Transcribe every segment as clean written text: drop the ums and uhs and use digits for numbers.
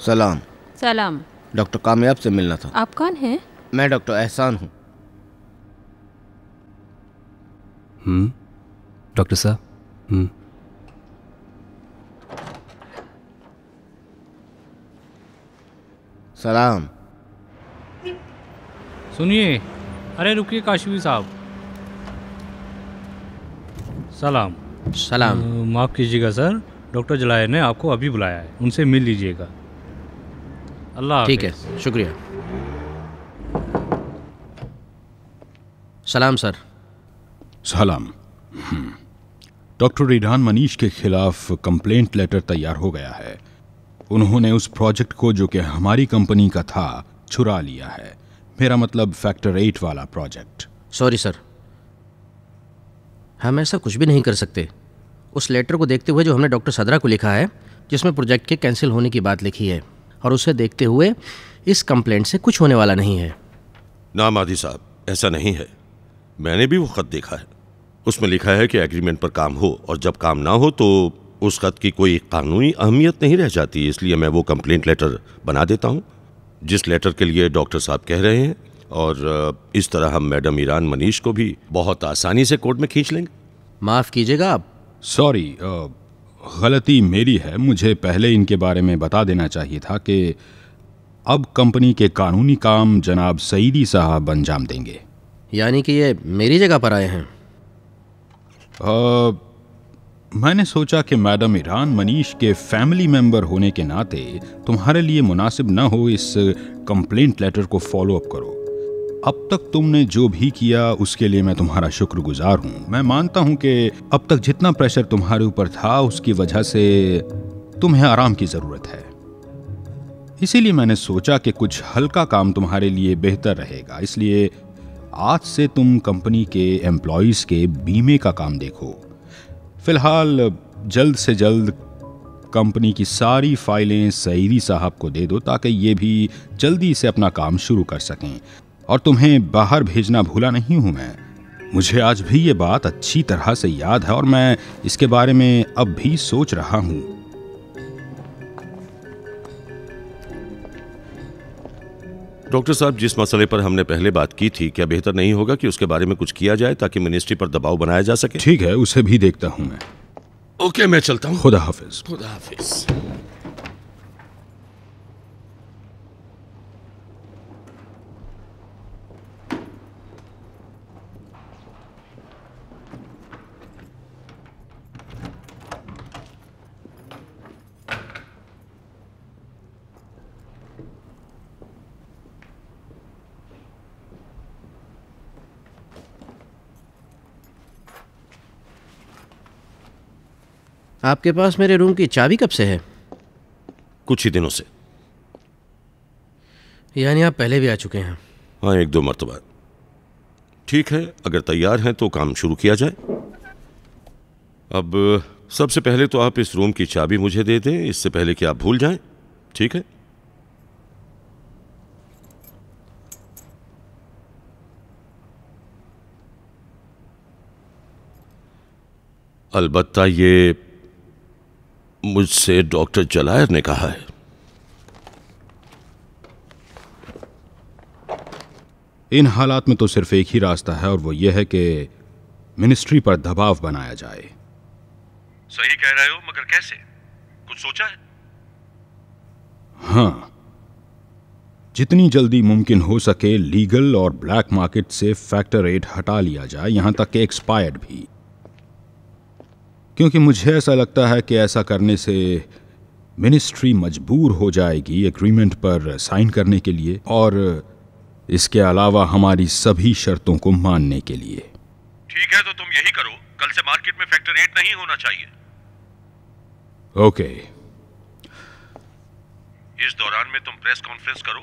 सलाम। सलाम। डॉक्टर कामयाब से मिलना था। आप कौन हैं? मैं डॉक्टर एहसान हूँ। डॉक्टर साहब। सलाम। सुनिए, अरे रुकिए काशिफी साहब। सलाम। सलाम। माफ़ कीजिएगा सर, डॉक्टर जलायर ने आपको अभी बुलाया है, उनसे मिल लीजिएगा। अल्लाह ठीक है, हाफिज़। शुक्रिया। सलाम सर। सलाम। डॉक्टर ईरान मनीष के खिलाफ कंप्लेंट लेटर तैयार हो गया है। उन्होंने उस प्रोजेक्ट को, जो कि हमारी कंपनी का था, छुरा लिया है। मेरा मतलब फैक्टर 8 वाला प्रोजेक्ट। सॉरी सर, हम ऐसा कुछ भी नहीं कर सकते। उस लेटर को देखते हुए जो हमने डॉक्टर सदरा को लिखा है, जिसमें प्रोजेक्ट के कैंसिल होने की बात लिखी है, और उसे देखते हुए इस कंप्लेंट से कुछ होने वाला नहीं है। ना मादी साहब, ऐसा नहीं है। मैंने भी वो खत देखा है। उसमें लिखा है कि एग्रीमेंट पर काम हो, और जब काम ना हो तो उस खत की कोई कानूनी अहमियत नहीं रह जाती। इसलिए मैं वो कंप्लेंट लेटर बना देता हूँ जिस लेटर के लिए डॉक्टर साहब कह रहे हैं, और इस तरह हम मैडम ईरान मनीष को भी बहुत आसानी से कोर्ट में खींच लेंगे। माफ़ कीजिएगा आप। सॉरी, गलती मेरी है। मुझे पहले इनके बारे में बता देना चाहिए था कि अब कंपनी के कानूनी काम जनाब सईदी साहब अंजाम देंगे। यानी कि ये मेरी जगह पर आए हैं? मैंने सोचा कि मैडम ईरान मनीष के फैमिली मेंबर होने के नाते तुम्हारे लिए मुनासिब न हो इस कंप्लेंट लेटर को फॉलो अप करो। अब तक तुमने जो भी किया उसके लिए मैं तुम्हारा शुक्रगुजार हूँ। मैं मानता हूँ कि अब तक जितना प्रेशर तुम्हारे ऊपर था उसकी वजह से तुम्हें आराम की ज़रूरत है। इसीलिए मैंने सोचा कि कुछ हल्का काम तुम्हारे लिए बेहतर रहेगा। इसलिए आज से तुम कंपनी के एम्प्लॉयज़ के बीमे का काम देखो। फिलहाल जल्द से जल्द कंपनी की सारी फाइलें सईदी साहब को दे दो ताकि ये भी जल्दी से अपना काम शुरू कर सकें। और तुम्हें बाहर भेजना भूला नहीं हूँ मैं। मुझे आज भी ये बात अच्छी तरह से याद है और मैं इसके बारे में अब भी सोच रहा हूँ। डॉक्टर साहब, जिस मसले पर हमने पहले बात की थी, क्या बेहतर नहीं होगा कि उसके बारे में कुछ किया जाए ताकि मिनिस्ट्री पर दबाव बनाया जा सके? ठीक है, उसे भी देखता हूँ मैं। ओके, मैं चलता हूँ। खुदा हाफिज। खुदा हाफिज। आपके पास मेरे रूम की चाबी कब से है? कुछ ही दिनों से। यानी आप पहले भी आ चुके हैं? हाँ, 1-2 मरतबा। ठीक है, अगर तैयार हैं तो काम शुरू किया जाए। अब सबसे पहले तो आप इस रूम की चाबी मुझे दे दें, इससे पहले कि आप भूल जाएं। ठीक है? अलबत्ता ये मुझसे डॉक्टर जलायर ने कहा है। इन हालात में तो सिर्फ एक ही रास्ता है और वो ये है कि मिनिस्ट्री पर दबाव बनाया जाए। सही कह रहे हो, मगर कैसे? कुछ सोचा है? हाँ, जितनी जल्दी मुमकिन हो सके लीगल और ब्लैक मार्केट से फैक्टर 8 हटा लिया जाए, यहां तक कि एक्सपायर्ड भी। क्योंकि मुझे ऐसा लगता है कि ऐसा करने से मिनिस्ट्री मजबूर हो जाएगी एग्रीमेंट पर साइन करने के लिए, और इसके अलावा हमारी सभी शर्तों को मानने के लिए। ठीक है, तो तुम यही करो। कल से मार्केट में फैक्टर 8 नहीं होना चाहिए। ओके। इस दौरान में तुम प्रेस कॉन्फ्रेंस करो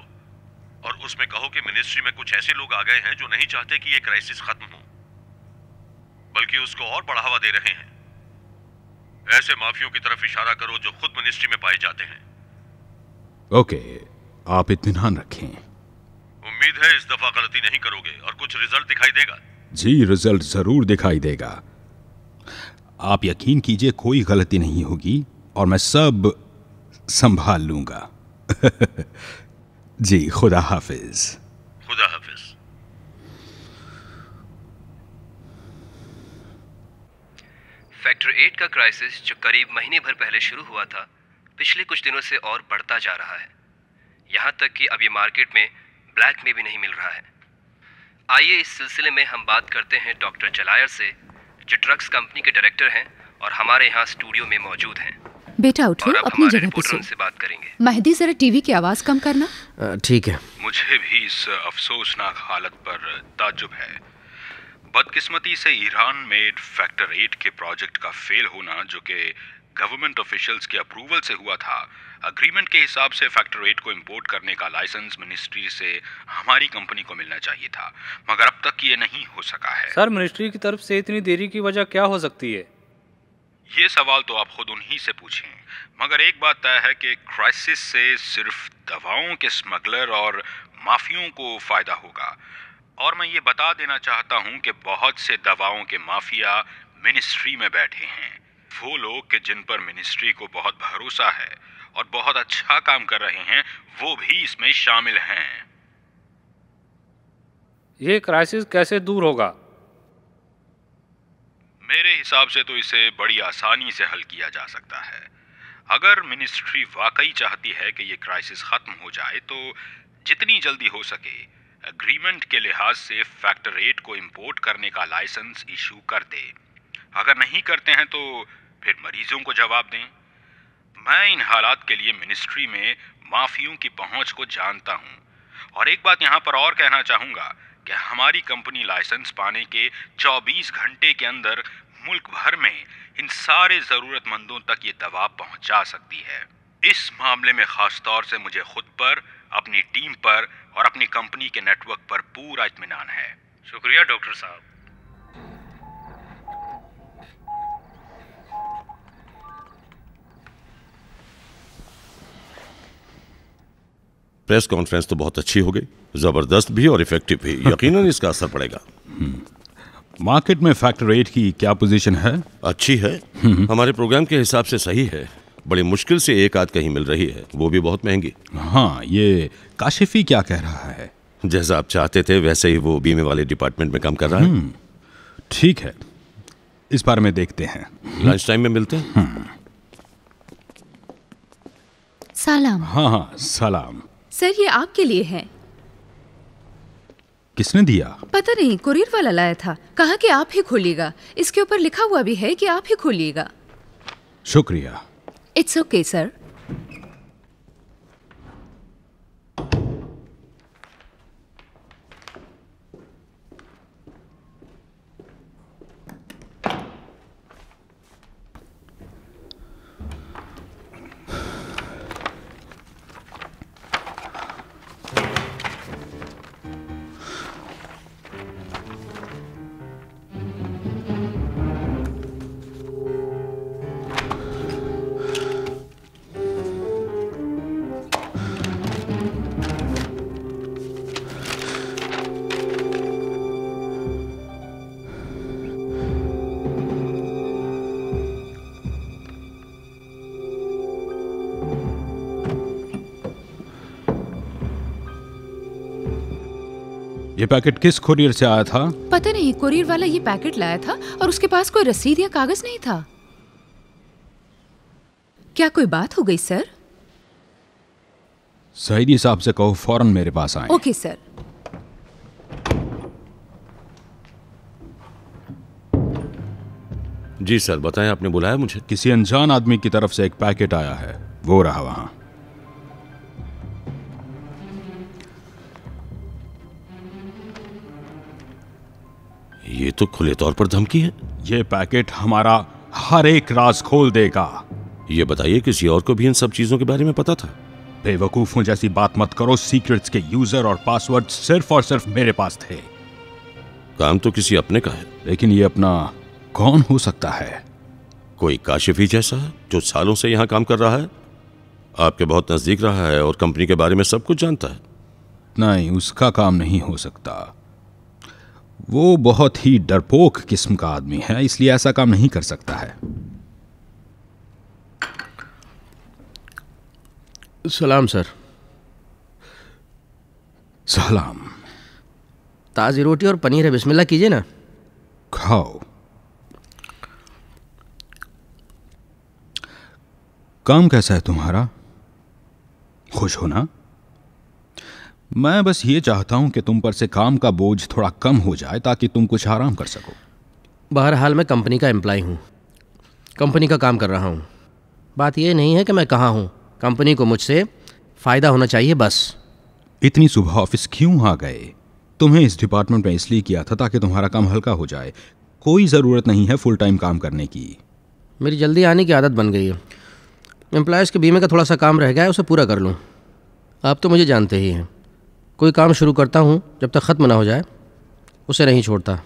और उसमें कहो कि मिनिस्ट्री में कुछ ऐसे लोग आ गए हैं जो नहीं चाहते कि ये क्राइसिस खत्म हो, बल्कि उसको और बढ़ावा दे रहे हैं। ऐसे माफियों की तरफ इशारा करो जो खुद मिनिस्ट्री में पाए जाते हैं। ओके, आप इत्मीनान रखें। उम्मीद है इस दफा गलती नहीं करोगे और कुछ रिजल्ट दिखाई देगा। जी, रिजल्ट जरूर दिखाई देगा। आप यकीन कीजिए कोई गलती नहीं होगी और मैं सब संभाल लूंगा। जी, खुदा हाफिज। खुदा हाफिज। फैक्टर 8 का क्राइसिस जो करीब महीने भर पहले शुरू हुआ था, पिछले कुछ दिनों से और बढ़ता जा रहा है। यहाँ तक कि अब ये मार्केट में ब्लैक में भी नहीं मिल रहा है। आइए इस सिलसिले में हम बात करते हैं डॉक्टर जलायर से, जो ड्रग्स कंपनी के डायरेक्टर हैं और हमारे यहाँ स्टूडियो में मौजूद हैं। बेटा उठो, अपनी जगह पे सो। से बात करेंगे। मेहदी, जरा टीवी की आवाज कम करना। ठीक है। मुझे भी इस अफसोसनाक हालत पर ताज्जुब है। बदकिस्मती से ईरान मेड फैक्टर 8 के प्रोजेक्ट का फेल होना, जो कि गवर्नमेंट ऑफिशियल्स के अप्रूवल से हुआ था। अग्रीमेंट के हिसाब से फैक्टर 8 को इंपोर्ट करने का लाइसेंस मिनिस्ट्री से हमारी कंपनी को मिलना चाहिए था, मगर अब तक ये नहीं हो सका है। सर, मिनिस्ट्री की तरफ से इतनी देरी की वजह क्या हो सकती है? ये सवाल तो आप खुद उन्हीं से पूछें, मगर एक बात तय है कि क्राइसिस से सिर्फ दवाओं के स्मगलर और माफियों को फायदा होगा। और मैं ये बता देना चाहता हूँ कि बहुत से दवाओं के माफिया मिनिस्ट्री में बैठे हैं। वो लोग कि जिन पर मिनिस्ट्री को बहुत भरोसा है और बहुत अच्छा काम कर रहे हैं, वो भी इसमें शामिल हैं। ये क्राइसिस कैसे दूर होगा? मेरे हिसाब से तो इसे बड़ी आसानी से हल किया जा सकता है। अगर मिनिस्ट्री वाकई चाहती है कि ये क्राइसिस खत्म हो जाए, तो जितनी जल्दी हो सके एग्रीमेंट के लिहाज से फैक्टर 8 को इंपोर्ट करने का लाइसेंस इशू कर दे। अगर नहीं करते हैं तो फिर मरीजों को जवाब दें। मैं इन हालात के लिए मिनिस्ट्री में माफियों की पहुंच को जानता हूं। और एक बात यहां पर और कहना चाहूंगा कि हमारी कंपनी लाइसेंस पाने के 24 घंटे के अंदर मुल्क भर में इन सारे जरूरतमंदों तक ये दवा पहुंचा सकती है। इस मामले में खास तौर से मुझे खुद पर, अपनी टीम पर और अपनी कंपनी के नेटवर्क पर पूरा इत्मीनान है। शुक्रिया डॉक्टर साहब। प्रेस कॉन्फ्रेंस तो बहुत अच्छी हो गई, जबरदस्त भी और इफेक्टिव भी। यकीनन इसका असर पड़ेगा। मार्केट में फैक्टर 8 की क्या पोजीशन है? अच्छी है, हमारे प्रोग्राम के हिसाब से सही है। बड़ी मुश्किल से एक आध कहीं मिल रही है, वो भी बहुत महंगी। हाँ, ये काशिफी क्या कह रहा है? जैसा आप चाहते थे वैसे ही वो बीमे वाले डिपार्टमेंट में काम कर रहा है। ठीक है, इस बारे में देखते हैं। लंच टाइम में मिलते हैं। सलाम। हाँ, सलाम। सर, ये आपके लिए है। किसने दिया? पता नहीं, कुरियर वाला लाया था। कहा कि आप ही खोलिएगा। इसके ऊपर लिखा हुआ भी है कि आप ही खोलिएगा। शुक्रिया। It's okay sir. ये पैकेट किस कुरियर से आया था? पता नहीं, कुरियर वाला ये पैकेट लाया था और उसके पास कोई रसीद या कागज नहीं था। क्या कोई बात हो गई सर? सईदी साहब से कहो फौरन मेरे पास आए। Okay sir. जी सर, बताएं, आपने बुलाया मुझे? किसी अनजान आदमी की तरफ से एक पैकेट आया है, वो रहा वहां। ये तो खुले तौर पर धमकी है। ये पैकेट हमारा हर एक राज खोल देगा। ये बताइए, किसी और को भी इन सब चीजों के बारे में पता था? बेवकूफों जैसी बात मत करो। सीक्रेट्स के यूजर और पासवर्ड सिर्फ और सिर्फ मेरे पास थे। काम तो किसी अपने का है। लेकिन ये अपना कौन हो सकता है? कोई काशिफी जैसा जो सालों से यहाँ काम कर रहा है, आपके बहुत नजदीक रहा है और कंपनी के बारे में सब कुछ जानता है। नहीं, उसका काम नहीं हो सकता। वो बहुत ही डरपोक किस्म का आदमी है, इसलिए ऐसा काम नहीं कर सकता है। सलाम सर। सलाम। ताज़ी रोटी और पनीर है, बिस्मिल्लाह कीजिए ना। खाओ। काम कैसा है तुम्हारा? खुश हो ना? मैं बस ये चाहता हूं कि तुम पर से काम का बोझ थोड़ा कम हो जाए ताकि तुम कुछ आराम कर सको। बहरहाल मैं कंपनी का एम्प्लॉय हूँ, कंपनी का काम कर रहा हूँ। बात यह नहीं है कि मैं कहाँ हूँ, कंपनी को मुझसे फ़ायदा होना चाहिए बस। इतनी सुबह ऑफिस क्यों आ गए? तुम्हें इस डिपार्टमेंट में इसलिए किया था ताकि तुम्हारा काम हल्का हो जाए। कोई ज़रूरत नहीं है फुल टाइम काम करने की। मेरी जल्दी आने की आदत बन गई है। एम्प्लॉयज़ के बीमे का थोड़ा सा काम रह गया है, उसे पूरा कर लूँ। आप तो मुझे जानते ही हैं, कोई काम शुरू करता हूँ जब तक ख़त्म ना हो जाए उसे नहीं छोड़ता।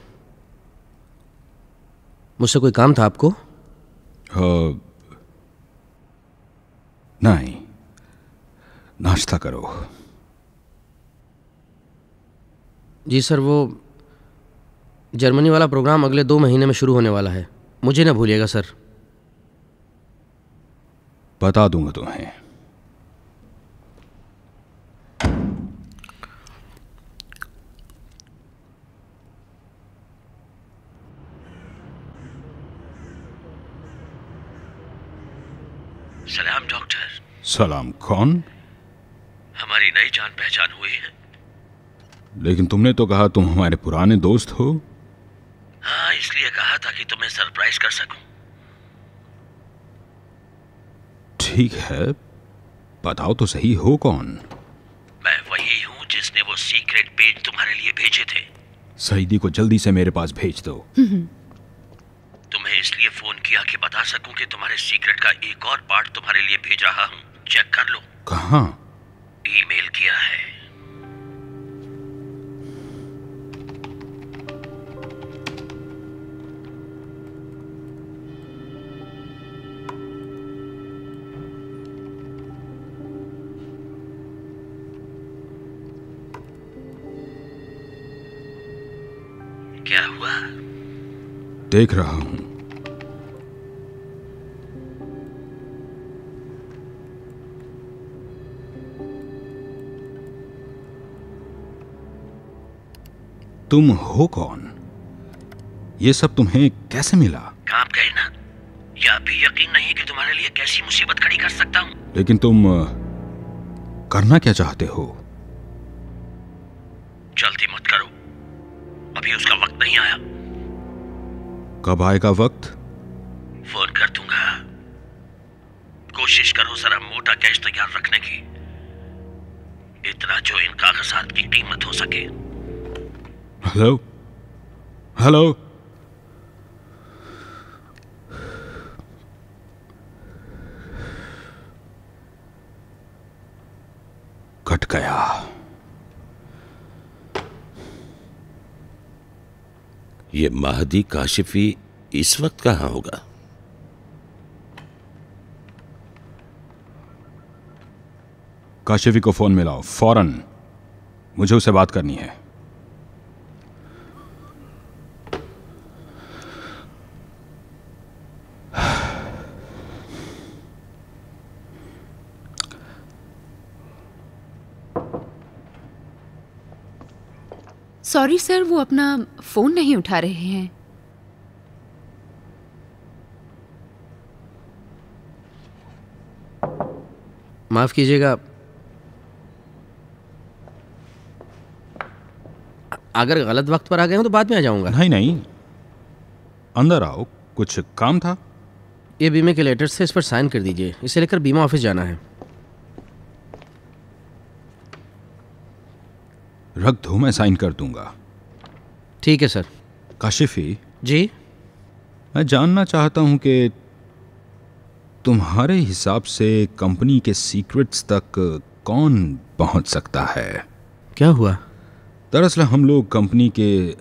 मुझसे कोई काम था आपको? नहीं, नाश्ता करो। जी सर, वो जर्मनी वाला प्रोग्राम अगले 2 महीने में शुरू होने वाला है, मुझे ना भूलिएगा सर। बता दूंगा तुम्हें। सलाम डॉक्टर। सलाम। कौन? हमारी नई जान पहचान हुई है। लेकिन तुमने तो कहा तुम हमारे पुराने दोस्त हो। हाँ, इसलिए कहा था कि तुम्हें सरप्राइज कर सकूं। ठीक है, बताओ तो सही, हो कौन? मैं वही हूँ जिसने वो सीक्रेट पेज तुम्हारे लिए भेजे थे। सईदी को जल्दी से मेरे पास भेज दो। तुम्हें इसलिए फोन किया कि बता सकूं कि तुम्हारे सीक्रेट का एक और पार्ट तुम्हारे लिए भेज रहा हूँ, चेक कर लो। कहाँ? ईमेल किया है। क्या हुआ? देख रहा हूं। तुम हो कौन? ये सब तुम्हें कैसे मिला? काम गए ना, या भी यकीन नहीं कि तुम्हारे लिए कैसी मुसीबत खड़ी कर सकता हूं। लेकिन तुम करना क्या चाहते हो? जल्दी मत करो, अभी उसका वक्त नहीं आया। कब आएगा वक्त? फोन कर दूंगा। कोशिश करो जरा मोटा कैश तैयार रखने की, इतना जो इन कागजात की कीमत हो सके। Hello hello. कट गया। ये महदी काशिफी इस वक्त कहाँ होगा? काशिफी को फोन मिलाओ फौरन, मुझे उससे बात करनी है। सॉरी सर, वो अपना फोन नहीं उठा रहे हैं। माफ़ कीजिएगा, अगर गलत वक्त पर आ गए हो तो बाद में आ जाऊंगा। नहीं नहीं, अंदर आओ, कुछ काम था। ये बीमे के लेटर्स थे, इस पर साइन कर दीजिए, इसे लेकर बीमा ऑफिस जाना है। रख दो, मैं साइन कर दूंगा। ठीक है सर। काशिफी जी? मैं जानना चाहता हूं कि तुम्हारे हिसाब से कंपनी के सीक्रेट्स तक कौन पहुंच सकता है? क्या हुआ? दरअसल हम लोग कंपनी के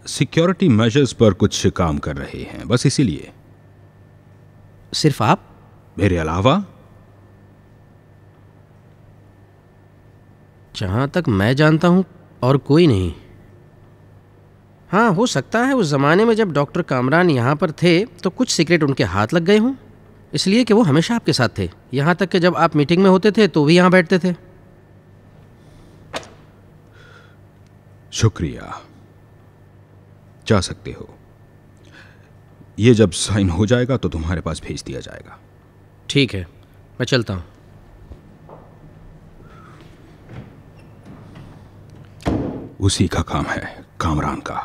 सिक्योरिटी मेजर्स पर कुछ काम कर रहे हैं, बस इसीलिए। सिर्फ आप? मेरे अलावा? जहाँ तक मैं जानता हूँ और कोई नहीं। हाँ, हो सकता है उस ज़माने में जब डॉक्टर कामरान यहाँ पर थे तो कुछ सीक्रेट उनके हाथ लग गए हों, इसलिए कि वो हमेशा आपके साथ थे, यहाँ तक कि जब आप मीटिंग में होते थे तो भी यहाँ बैठते थे। शुक्रिया, जा सकते हो। ये जब साइन हो जाएगा तो तुम्हारे पास भेज दिया जाएगा। ठीक है, मैं चलता हूँ। उसी का काम है, कामरान का।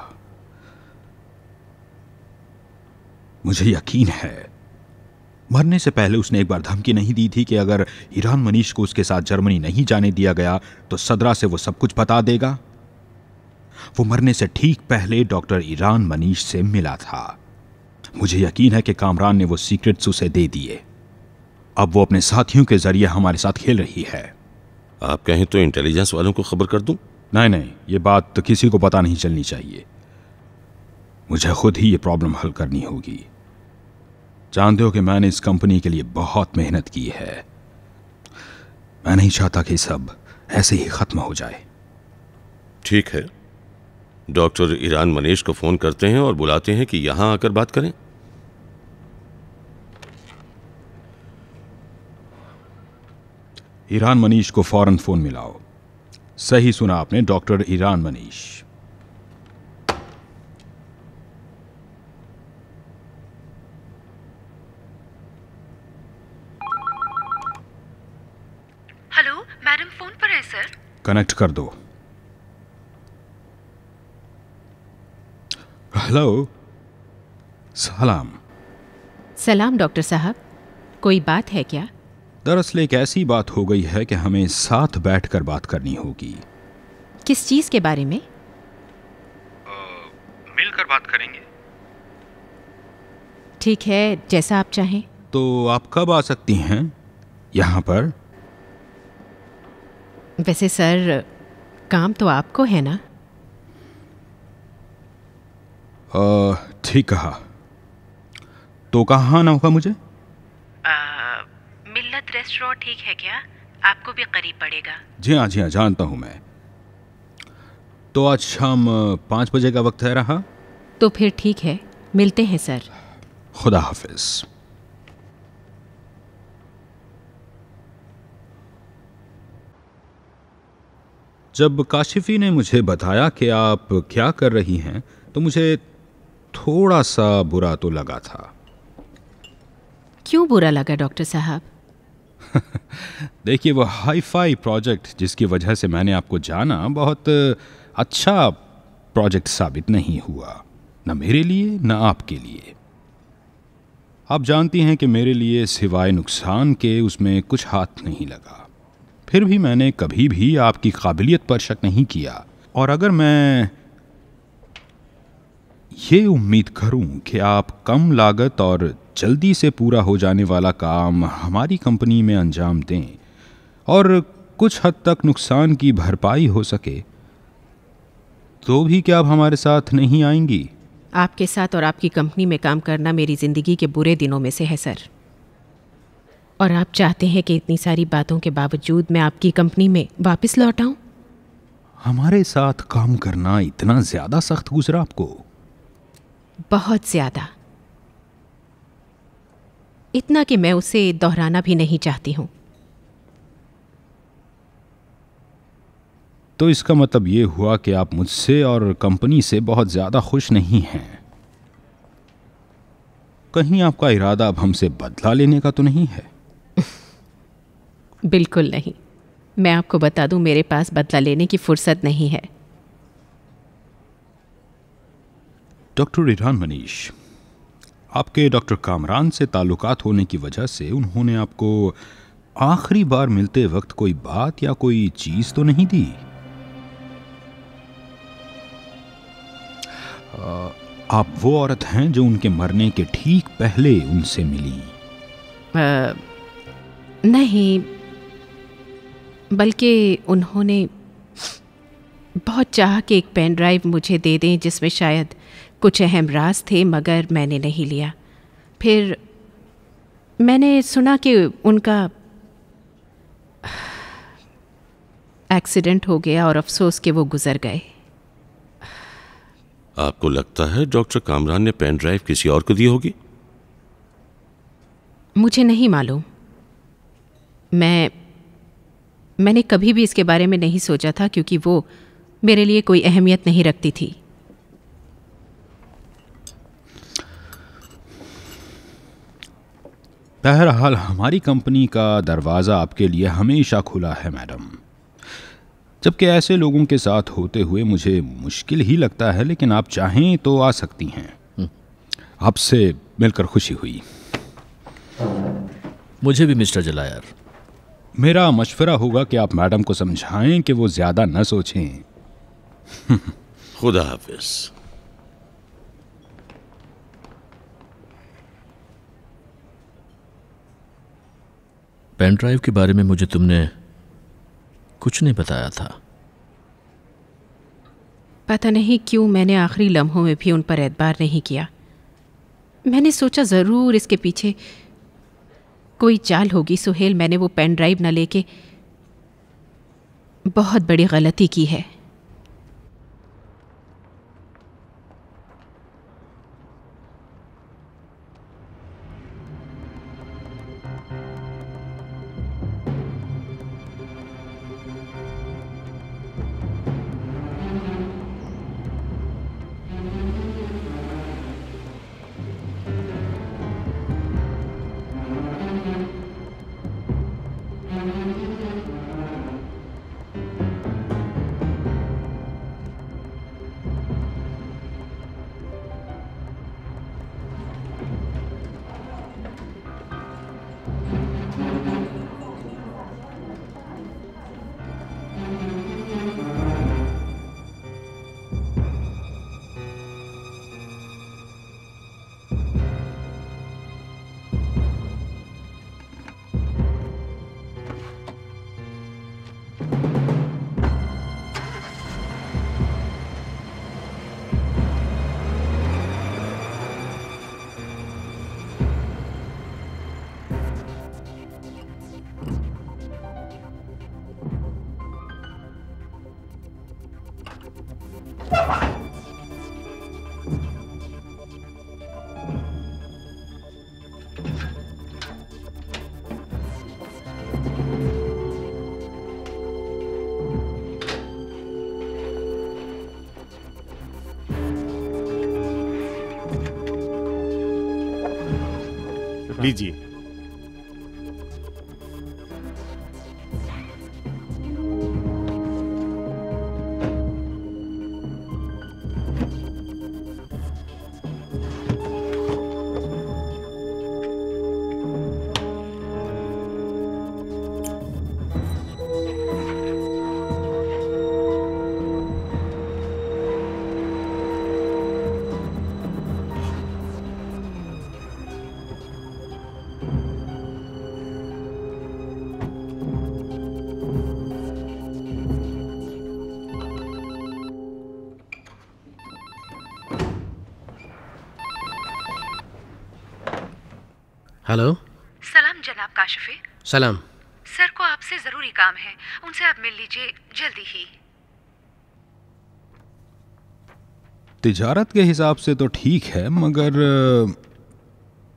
मुझे यकीन है मरने से पहले उसने एक बार धमकी नहीं दी थी कि अगर ईरान मनीष को उसके साथ जर्मनी नहीं जाने दिया गया तो सदरा से वो सब कुछ बता देगा। वो मरने से ठीक पहले डॉक्टर ईरान मनीष से मिला था। मुझे यकीन है कि कामरान ने वो सीक्रेट्स उसे दे दिए। अब वो अपने साथियों के जरिए हमारे साथ खेल रही है। आप कहें तो इंटेलिजेंस वालों को खबर कर दूं? नहीं, ये बात तो किसी को पता नहीं चलनी चाहिए। मुझे खुद ही ये प्रॉब्लम हल करनी होगी। जानते हो कि मैंने इस कंपनी के लिए बहुत मेहनत की है। मैं नहीं चाहता कि सब ऐसे ही खत्म हो जाए। ठीक है, डॉक्टर ईरान मनीष को फोन करते हैं और बुलाते हैं कि यहां आकर बात करें। ईरान मनीष को फौरन फोन मिलाओ। सही सुना आपने, doctor Iran Manish. Hello madam, phone पर है सर। कनेक्ट कर दो। हेलो, सलाम। सलाम डॉक्टर साहब, कोई बात है क्या? दरअसल एक ऐसी बात हो गई है कि हमें साथ बैठकर बात करनी होगी। किस चीज के बारे में? मिलकर बात करेंगे। ठीक है, जैसा आप चाहें। तो आप कब आ सकती हैं यहाँ पर? वैसे सर, काम तो आपको है ना? ठीक कहा। तो कहाँ आना होगा मुझे? मिल्लत रेस्टोरेंट ठीक है क्या? आपको भी करीब पड़ेगा। जी हाँ, जानता हूँ मैं। तो आज शाम 5 बजे का वक्त है रहा? तो फिर ठीक है, मिलते हैं सर। खुदा हाफिज। जब काशिफी ने मुझे बताया कि आप क्या कर रही हैं तो मुझे थोड़ा सा बुरा तो लगा था। क्यों बुरा लगा डॉक्टर साहब? देखिए, वो हाई फाई प्रोजेक्ट जिसकी वजह से मैंने आपको जाना बहुत अच्छा प्रोजेक्ट साबित नहीं हुआ, न मेरे लिए न आपके लिए। आप जानती हैं कि मेरे लिए सिवाय नुकसान के उसमें कुछ हाथ नहीं लगा। फिर भी मैंने कभी भी आपकी काबिलियत पर शक नहीं किया। और अगर मैं ये उम्मीद करूं कि आप कम लागत और जल्दी से पूरा हो जाने वाला काम हमारी कंपनी में अंजाम दें और कुछ हद तक नुकसान की भरपाई हो सके, तो भी क्या आप हमारे साथ नहीं आएंगी? आपके साथ और आपकी कंपनी में काम करना मेरी ज़िंदगी के बुरे दिनों में से है सर। और आप चाहते हैं कि इतनी सारी बातों के बावजूद मैं आपकी कंपनी में वापस लौट आऊं? हमारे साथ काम करना इतना ज़्यादा सख्त गुजरा आपको? बहुत ज़्यादा। इतना कि मैं उसे दोहराना भी नहीं चाहती हूं। तो इसका मतलब ये हुआ कि आप मुझसे और कंपनी से बहुत ज़्यादा खुश नहीं हैं। कहीं आपका इरादा अब हमसे बदला लेने का तो नहीं है? बिल्कुल नहीं। मैं आपको बता दूं, मेरे पास बदला लेने की फुर्सत नहीं है। डॉक्टर ईरान मनीष, आपके डॉक्टर कामरान से ताल्लुकात होने की वजह से उन्होंने आपको आखिरी बार मिलते वक्त कोई बात या कोई चीज़ तो नहीं दी? आप वो औरत हैं जो उनके मरने के ठीक पहले उनसे मिली? नहीं, बल्कि उन्होंने बहुत चाहा कि एक पेन ड्राइव मुझे दे दें जिसमें शायद कुछ अहम राज थे, मगर मैंने नहीं लिया। फिर मैंने सुना कि उनका एक्सीडेंट हो गया और अफसोस कि वो गुजर गए। आपको लगता है डॉक्टर कामरान ने पेन ड्राइव किसी और को दी होगी? मुझे नहीं मालूम। मैंने कभी भी इसके बारे में नहीं सोचा था, क्योंकि वो मेरे लिए कोई अहमियत नहीं रखती थी। बहरहाल हमारी कंपनी का दरवाज़ा आपके लिए हमेशा खुला है मैडम। जबकि ऐसे लोगों के साथ होते हुए मुझे मुश्किल ही लगता है, लेकिन आप चाहें तो आ सकती हैं। आपसे मिलकर खुशी हुई। मुझे भी मिस्टर जलायर। मेरा मशवरा होगा कि आप मैडम को समझाएं कि वो ज़्यादा न सोचें। खुदा हाफिज। पेन ड्राइव के बारे में मुझे तुमने कुछ नहीं बताया था। पता नहीं क्यों मैंने आखिरी लम्हों में भी उन पर एतबार नहीं किया। मैंने सोचा ज़रूर इसके पीछे कोई चाल होगी। सुहेल, मैंने वो पेन ड्राइव न लेके बहुत बड़ी गलती की है। लीजिए। हेलो। सलाम जनाब काशिफे। सलाम। सर को आपसे जरूरी काम है, उनसे आप मिल लीजिए जल्दी ही। तिजारत के हिसाब से तो ठीक है, मगर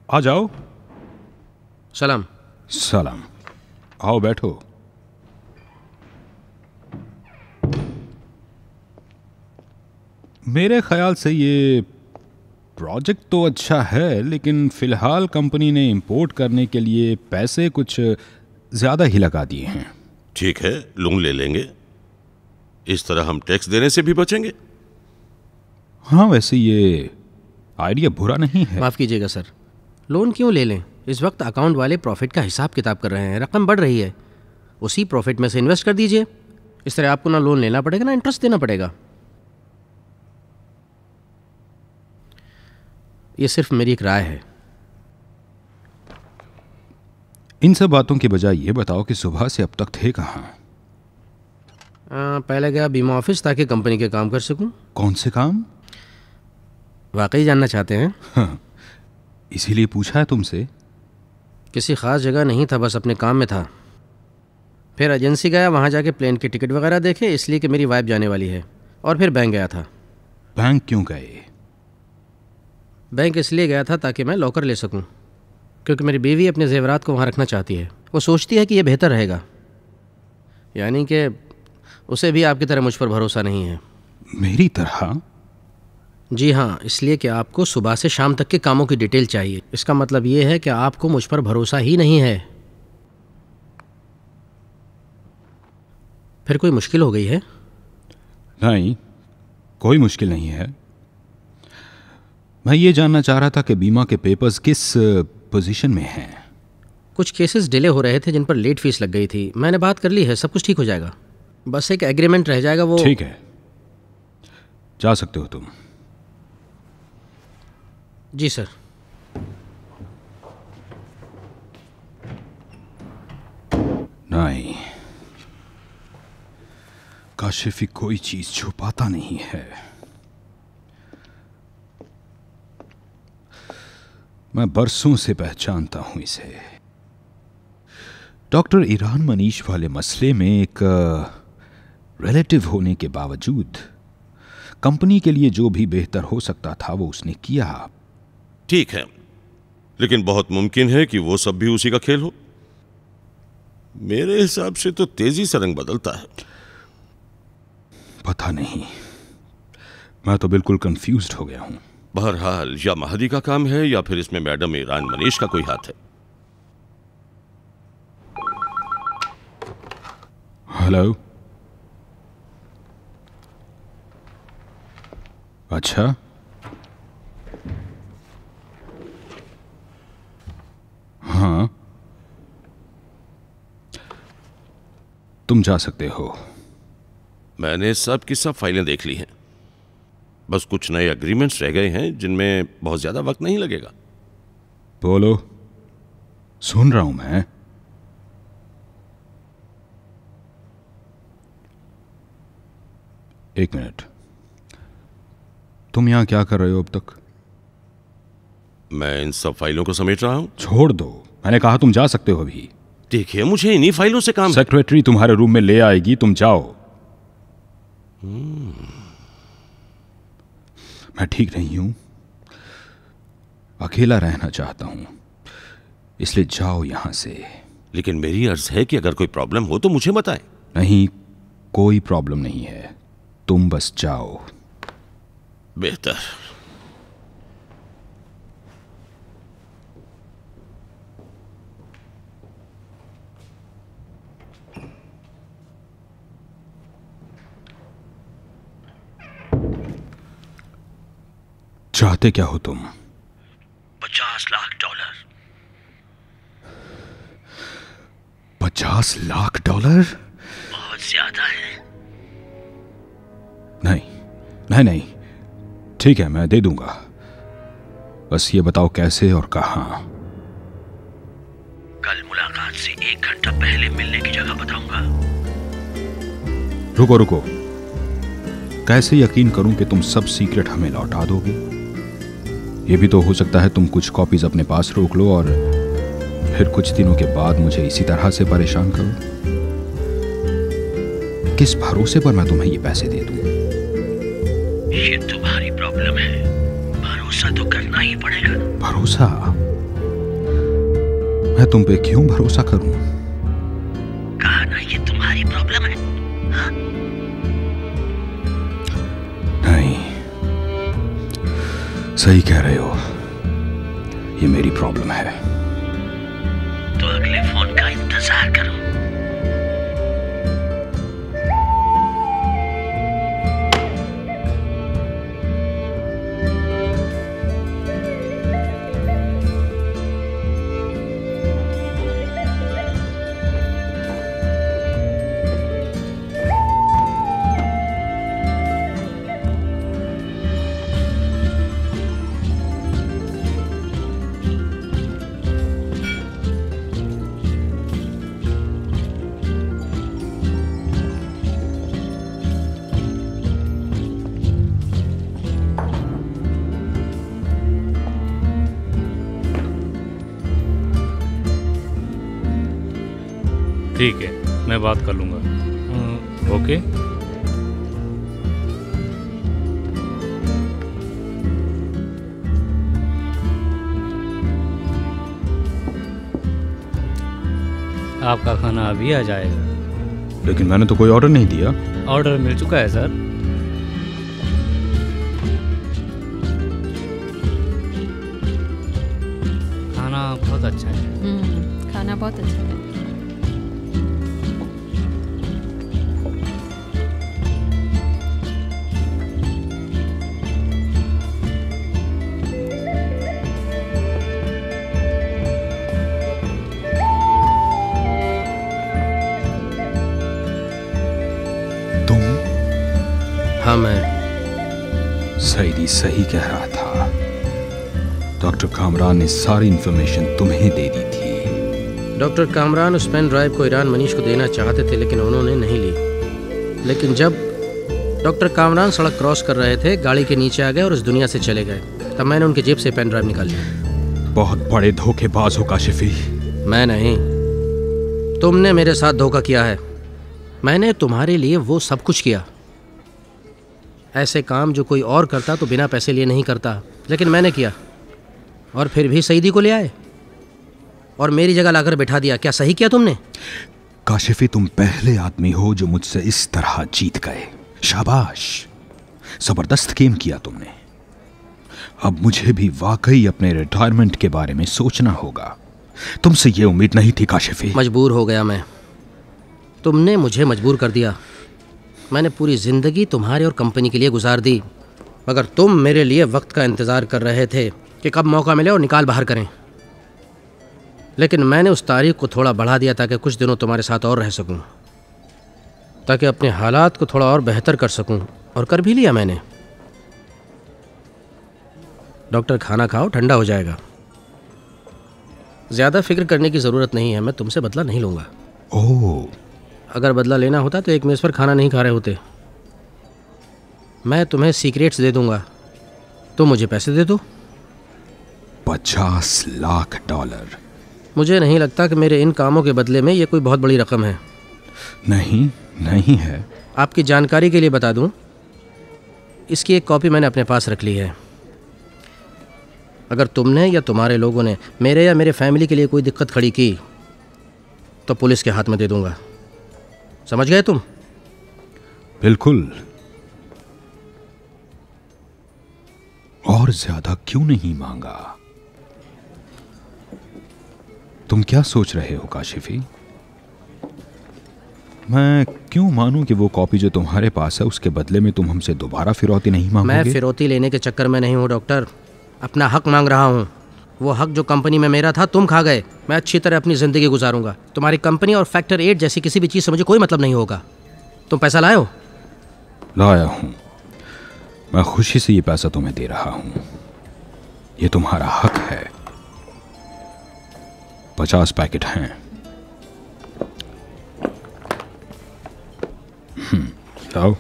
आ जाओ। सलाम। सलाम। आओ बैठो। मेरे ख्याल से ये प्रोजेक्ट तो अच्छा है, लेकिन फ़िलहाल कंपनी ने इंपोर्ट करने के लिए पैसे कुछ ज़्यादा ही लगा दिए हैं। ठीक है, लोन ले लेंगे। इस तरह हम टैक्स देने से भी बचेंगे। हाँ, वैसे ये आइडिया बुरा नहीं है। माफ़ कीजिएगा सर, लोन क्यों ले लें? इस वक्त अकाउंट वाले प्रॉफिट का हिसाब किताब कर रहे हैं, रकम बढ़ रही है, उसी प्रॉफिट में से इन्वेस्ट कर दीजिए। इस तरह आपको ना लोन लेना पड़ेगा ना इंटरेस्ट देना पड़ेगा। ये सिर्फ मेरी एक राय है। इन सब बातों के बजाय ये बताओ कि सुबह से अब तक थे कहाँ? पहले गया बीमा ऑफिस ताकि कंपनी के काम कर सकूं। कौन से काम? वाकई जानना चाहते हैं? हाँ, इसीलिए पूछा है तुमसे। किसी ख़ास जगह नहीं था, बस अपने काम में था। फिर एजेंसी गया, वहाँ जाके प्लेन की टिकट वगैरह देखे, इसलिए कि मेरी वाइफ जाने वाली है। और फिर बैंक गया था। बैंक क्यों गए? बैंक इसलिए गया था ताकि मैं लॉकर ले सकूं। क्योंकि मेरी बीवी अपने जेवरात को वहाँ रखना चाहती है। वो सोचती है कि ये बेहतर रहेगा। यानी कि उसे भी आपकी तरह मुझ पर भरोसा नहीं है। मेरी तरह? जी हाँ, इसलिए कि आपको सुबह से शाम तक के कामों की डिटेल चाहिए। इसका मतलब ये है कि आपको मुझ पर भरोसा ही नहीं है। फिर कोई मुश्किल हो गई है? नहीं, कोई मुश्किल नहीं है। मैं ये जानना चाह रहा था कि बीमा के पेपर्स किस पोजीशन में हैं। कुछ केसेस डिले हो रहे थे जिन पर लेट फीस लग गई थी। मैंने बात कर ली है, सब कुछ ठीक हो जाएगा। बस एक एग्रीमेंट रह जाएगा, वो ठीक है, जा सकते हो तुम। जी सर। नहीं, काशिफी कोई चीज छुपाता नहीं है। मैं बरसों से पहचानता हूं इसे। डॉक्टर ईरान मनीष वाले मसले में एक रिलेटिव होने के बावजूद कंपनी के लिए जो भी बेहतर हो सकता था वो उसने किया। ठीक है, लेकिन बहुत मुमकिन है कि वो सब भी उसी का खेल हो। मेरे हिसाब से तो तेजी से रंग बदलता है। पता नहीं, मैं तो बिल्कुल कंफ्यूज्ड हो गया हूं। बहरहाल या महदी का काम है या फिर इसमें मैडम ईरान मनीष का कोई हाथ है। हेलो। अच्छा, हाँ, तुम जा सकते हो। मैंने सब की सब फाइलें देख ली हैं। बस कुछ नए एग्रीमेंट्स रह गए हैं जिनमें बहुत ज्यादा वक्त नहीं लगेगा। बोलो, सुन रहा हूं मैं। एक मिनट, तुम यहां क्या कर रहे हो अब तक? मैं इन सब फाइलों को समेट रहा हूं। छोड़ दो, मैंने कहा तुम जा सकते हो अभी। देखिए, मुझे इन्हीं फाइलों से काम। सेक्रेटरी तुम्हारे रूम में ले आएगी, तुम जाओ। मैं ठीक नहीं हूं, अकेला रहना चाहता हूं, इसलिए जाओ यहां से। लेकिन मेरी अर्ज है कि अगर कोई प्रॉब्लम हो तो मुझे बताएं। नहीं, कोई प्रॉब्लम नहीं है, तुम बस जाओ। बेहतर। चाहते क्या हो तुम? 50 लाख डॉलर। 50 लाख डॉलर? बहुत ज्यादा है। नहीं नहीं नहीं, ठीक है, मैं दे दूंगा। बस ये बताओ कैसे और कहां। कल मुलाकात से 1 घंटा पहले मिलने की जगह बताऊंगा। रुको रुको, कैसे यकीन करूं कि तुम सब सीक्रेट हमें लौटा दोगे? ये भी तो हो सकता है तुम कुछ कॉपीज अपने पास रोक लो और फिर कुछ दिनों के बाद मुझे इसी तरह से परेशान करो। किस भरोसे पर मैं तुम्हें ये पैसे दे दूं? ये तुम्हारी प्रॉब्लम है, भरोसा तो करना ही पड़ेगा। भरोसा? मैं तुम पे क्यों भरोसा करूं? कहा ना, ये तुम्हारी प्रॉब्लम है। हाँ? नहीं, सही कह रहे हो, ये मेरी प्रॉब्लम है। तो अगले फोन का इंतजार करो। ठीक है, मैं बात कर लूँगा। ओके। आपका खाना अभी आ जाएगा। लेकिन मैंने तो कोई ऑर्डर नहीं दिया। ऑर्डर मिल चुका है सर। खाना बहुत अच्छा है। खाना बहुत अच्छा है। हाँ, मैं सईदी सही कह रहा था। डॉक्टर कामरान ने सारी इन्फॉर्मेशन तुम्हें दे दी थी। डॉक्टर कामरान उस पेन ड्राइव को ईरान मनीष को देना चाहते थे, लेकिन उन्होंने नहीं ली। लेकिन जब डॉक्टर कामरान सड़क क्रॉस कर रहे थे, गाड़ी के नीचे आ गए और इस दुनिया से चले गए, तब मैंने उनकी जेब से पेन ड्राइव निकाल लिया। बहुत बड़े धोखेबाज हो काशिफी। मैं नहीं, तुमने मेरे साथ धोखा किया है। मैंने तुम्हारे लिए वो सब कुछ किया, ऐसे काम जो कोई और करता तो बिना पैसे लिए नहीं करता, लेकिन मैंने किया। और फिर भी सईदी को ले आए और मेरी जगह लाकर बैठा दिया। क्या सही किया तुमने? काशिफी, तुम पहले आदमी हो जो मुझसे इस तरह जीत गए। शाबाश, जबरदस्त गेम किया तुमने। अब मुझे भी वाकई अपने रिटायरमेंट के बारे में सोचना होगा। तुमसे ये उम्मीद नहीं थी काशिफी। मजबूर हो गया मैं, तुमने मुझे मजबूर कर दिया। मैंने पूरी ज़िंदगी तुम्हारे और कंपनी के लिए गुजार दी, मगर तुम मेरे लिए वक्त का इंतज़ार कर रहे थे कि कब मौका मिले और निकाल बाहर करें। लेकिन मैंने उस तारीख को थोड़ा बढ़ा दिया ताकि कुछ दिनों तुम्हारे साथ और रह सकूं, ताकि अपने हालात को थोड़ा और बेहतर कर सकूं, और कर भी लिया मैंने। डॉक्टर, खाना खाओ, ठंडा हो जाएगा। ज़्यादा फिक्र करने की ज़रूरत नहीं है, मैं तुमसे बदला नहीं लूँगा। ओह, अगर बदला लेना होता तो एक मेज़ पर खाना नहीं खा रहे होते। मैं तुम्हें सीक्रेट्स दे दूंगा, तुम मुझे पैसे दे दो। 50 लाख डॉलर। मुझे नहीं लगता कि मेरे इन कामों के बदले में ये कोई बहुत बड़ी रकम है। नहीं, नहीं है। आपकी जानकारी के लिए बता दूं, इसकी एक कॉपी मैंने अपने पास रख ली है। अगर तुमने या तुम्हारे लोगों ने मेरे या मेरे फैमिली के लिए कोई दिक्कत खड़ी की तो पुलिस के हाथ में दे दूंगा। समझ गए तुम? बिल्कुल। और ज्यादा क्यों नहीं मांगा? तुम क्या सोच रहे हो काशिफी? मैं क्यों मानूं कि वो कॉपी जो तुम्हारे पास है उसके बदले में तुम हमसे दोबारा फिरौती नहीं मांगोगे? मैं फिरौती लेने के चक्कर में नहीं हूं डॉक्टर, अपना हक मांग रहा हूं। वो हक जो कंपनी में मेरा था तुम खा गए। मैं अच्छी तरह अपनी ज़िंदगी गुजारूंगा। तुम्हारी कंपनी और फैक्टर 8 जैसी किसी भी चीज़ से मुझे कोई मतलब नहीं होगा। तुम पैसा लाए हो? लाया हूं। मैं खुशी से ये पैसा तुम्हें दे रहा हूं। ये तुम्हारा हक है। 50 पैकेट हैं। लाओ।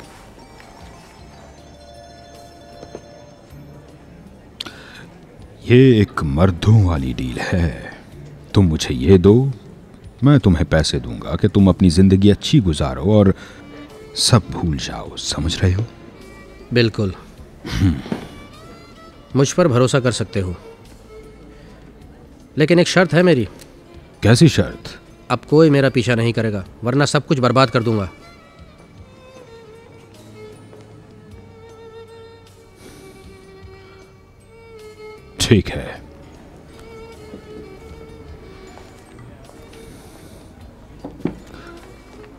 ये एक मर्दों वाली डील है। तुम मुझे ये दो, मैं तुम्हें पैसे दूंगा कि तुम अपनी जिंदगी अच्छी गुजारो और सब भूल जाओ। समझ रहे हो? बिल्कुल। मुझ पर भरोसा कर सकते हो, लेकिन एक शर्त है मेरी। कैसी शर्त? अब कोई मेरा पीछा नहीं करेगा, वरना सब कुछ बर्बाद कर दूंगा। ठीक है।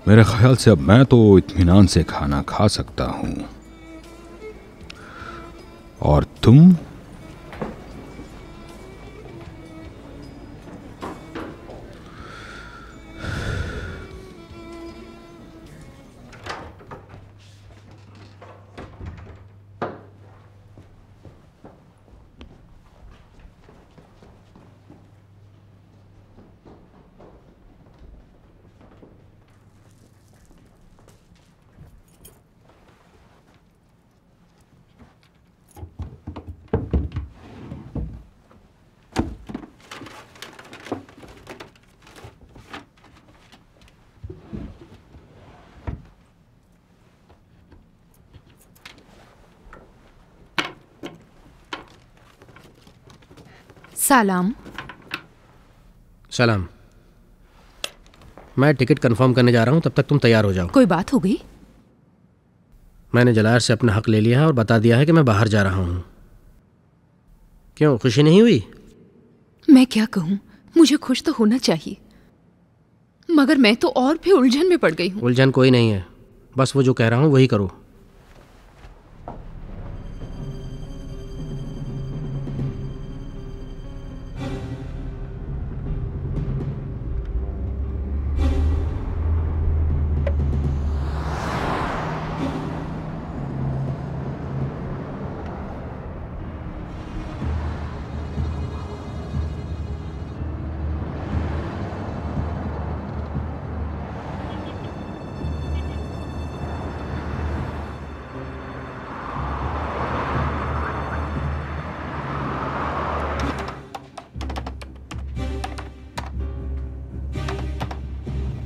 मेरे ख्याल से अब मैं तो इत्मीनान से खाना खा सकता हूं। और तुम? सलाम। सलाम। मैं टिकट कंफर्म करने जा रहा हूँ, तब तक तुम तैयार हो जाओ। कोई बात हो गई? मैंने जलायर से अपना हक ले लिया है और बता दिया है कि मैं बाहर जा रहा हूँ। क्यों, खुशी नहीं हुई? मैं क्या कहूँ, मुझे खुश तो होना चाहिए, मगर मैं तो और भी उलझन में पड़ गई हूँ। उलझन कोई नहीं है, बस वो जो कह रहा हूँ वही करो।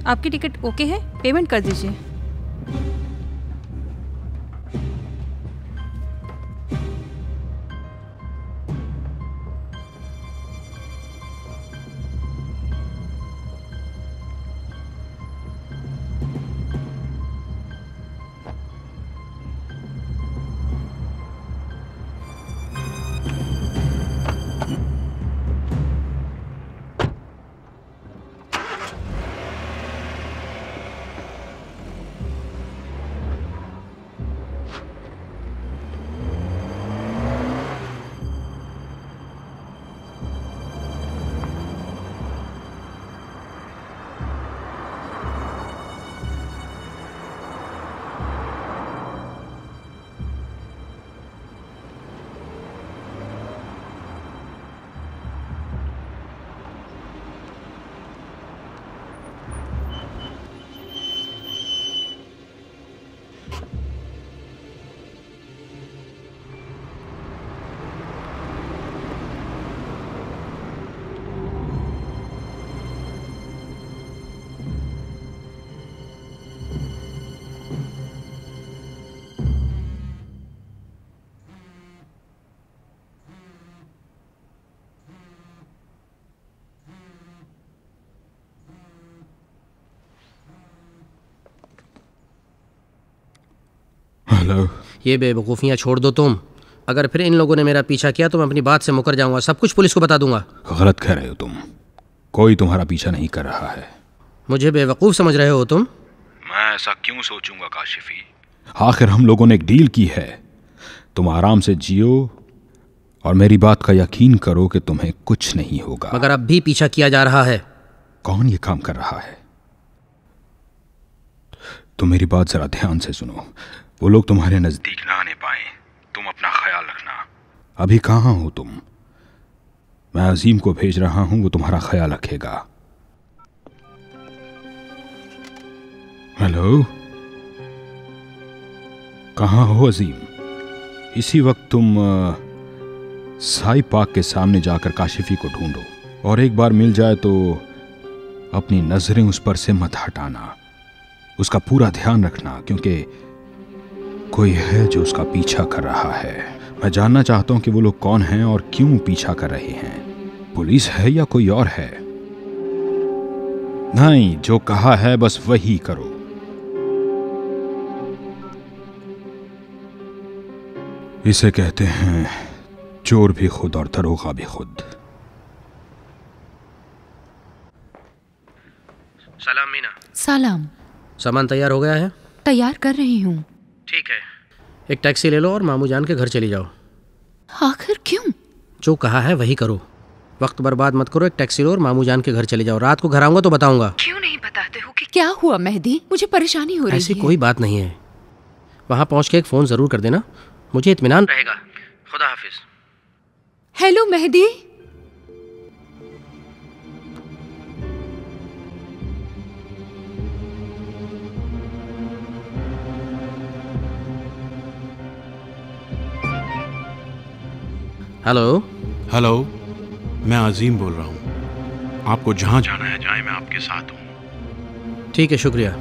आपकी टिकट ओके है, पेमेंट कर दीजिए। हेलो। ये बेवकूफ़ियाँ छोड़ दो तुम। अगर फिर इन लोगों ने मेरा पीछा किया तो मैं अपनी बात से मुकर जाऊंगा, सब कुछ पुलिस को बता दूंगा। गलत कह रहे हो तुम, कोई तुम्हारा पीछा नहीं कर रहा है। मुझे बेवकूफ़ समझ रहे हो तुम? मैं ऐसा क्यों सोचूंगा काशिफी? आखिर हम लोगों ने एक डील की है। तुम आराम से जियो और मेरी बात का यकीन करो कि तुम्हें कुछ नहीं होगा। मगर अब भी पीछा किया जा रहा है। कौन ये काम कर रहा है? तुम मेरी बात जरा ध्यान से सुनो। वो लोग तुम्हारे नजदीक ना आने पाए। तुम अपना ख्याल रखना। अभी कहाँ हो तुम? मैं अजीम को भेज रहा हूं, वो तुम्हारा ख्याल रखेगा। हेलो, कहाँ हो अजीम? इसी वक्त तुम साई पार्क के सामने जाकर काशिफी को ढूंढो, और एक बार मिल जाए तो अपनी नजरें उस पर से मत हटाना। उसका पूरा ध्यान रखना, क्योंकि कोई है जो उसका पीछा कर रहा है। मैं जानना चाहता हूं कि वो लोग कौन हैं और क्यों पीछा कर रहे हैं। पुलिस है या कोई और है? नहीं, जो कहा है बस वही करो। इसे कहते हैं चोर भी खुद और दरोगा भी खुद। सलाम मीना। सलाम। सामान तैयार हो गया है? तैयार कर रही हूँ। ठीक है, एक टैक्सी ले लो और मामू जान के घर चली जाओ। आखिर क्यों? जो कहा है वही करो, वक्त बर्बाद मत करो। एक टैक्सी लो और मामू जान के घर चले जाओ। रात को घर आऊंगा तो बताऊंगा। क्यों नहीं बताते हो कि क्या हुआ मेहदी? मुझे परेशानी हो रही है। ऐसी कोई बात नहीं है। वहां पहुंच के एक फ़ोन ज़रूर कर देना, मुझे इत्मीनान रहेगा। खुदा हाफिज। हेलो मेहदी। हेलो। हेलो, मैं अजीम बोल रहा हूँ। आपको जहाँ जाना है जाए, मैं आपके साथ हूँ। ठीक है, शुक्रिया।